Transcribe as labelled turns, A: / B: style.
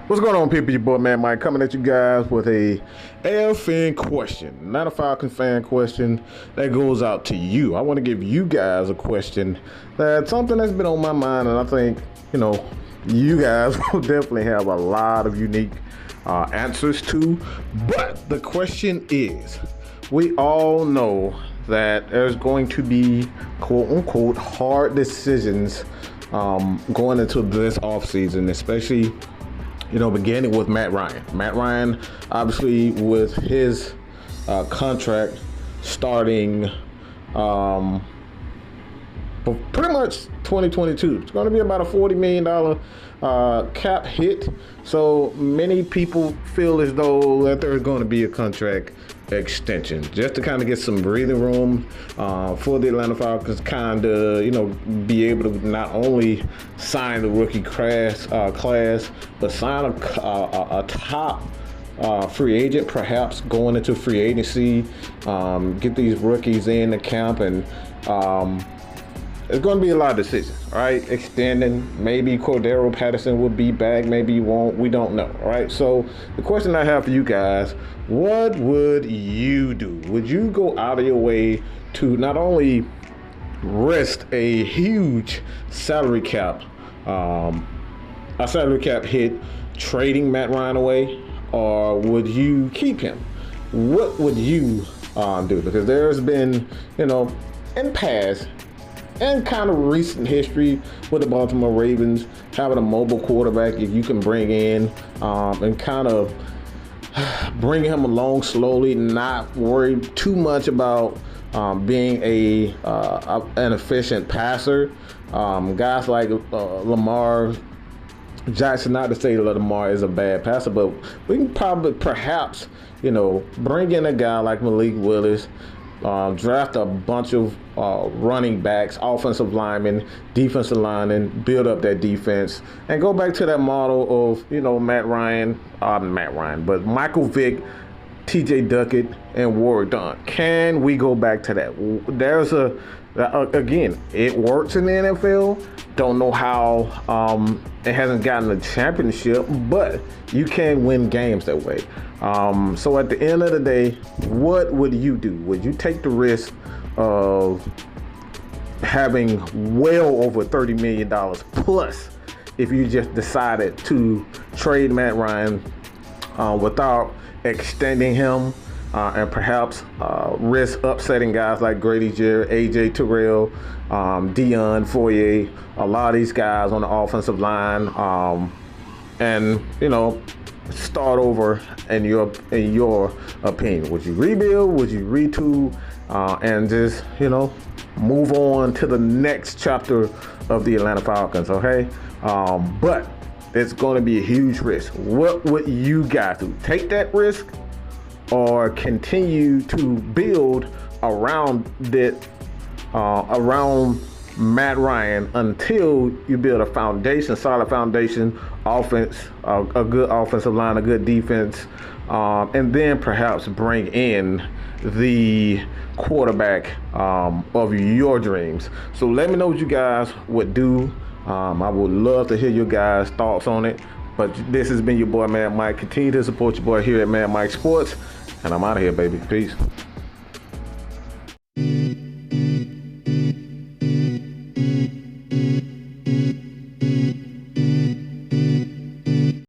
A: What's going on, people? Your boy, Man Mike, coming at you guys with a AFN question, not a Falcons fan question that goes out to you. I want to give you guys a question that's something that's been on my mind, and I think, you guys will definitely have a lot of unique answers to. But the question is, we all know that there's going to be quote-unquote hard decisions going into this offseason, especially beginning with Matt Ryan. Matt Ryan, obviously, with his contract starting for pretty much 2022. It's going to be about a $40 million cap hit. So many people feel as though that there's going to be a contract extension just to kind of get some breathing room for the Atlanta Falcons, kind of be able to not only sign the rookie class, but sign a top free agent, perhaps going into free agency, get these rookies in the camp, and it's going to be a lot of decisions, all right? Extending, maybe Cordero Patterson will be back, maybe he won't, we don't know, all right? So the question I have for you guys, what would you do? Would you go out of your way to not only risk a huge salary cap, hit, trading Matt Ryan away, or would you keep him? What would you do? Because there's been, in past and kind of recent history with the Baltimore Ravens having a mobile quarterback if you can bring in and kind of bring him along slowly, not worry too much about being an efficient passer. Guys like Lamar Jackson, not to say that Lamar is a bad passer, but we can perhaps bring in a guy like Malik Willis, draft a bunch of running backs, offensive linemen, defensive linemen, build up that defense, and go back to that model of, but Michael Vick, TJ Duckett, and Warrick Dunn. Can we go back to that? There's again, it works in the NFL. Don't know how it hasn't gotten a championship, but you can win games that way. So at the end of the day, what would you do? Would you take the risk of having well over $30 million plus if you just decided to trade Matt Ryan without extending him and perhaps risk upsetting guys like Grady Jarrett, AJ Terrell, Dion Foyer, a lot of these guys on the offensive line, and start over in your opinion? Would you rebuild? Would you retool and just move on to the next chapter of the Atlanta Falcons? Okay, but it's going to be a huge risk. What would you guys do? Take that risk or continue to build around Matt Ryan until you build a solid foundation, offense, a good offensive line, a good defense, and then perhaps bring in the quarterback of your dreams? So let me know what you guys would do. I would love to hear your guys' thoughts on it. But this has been your boy, Man Mike. Continue to support your boy here at Man Mike Sports. And I'm out of here, baby. Peace.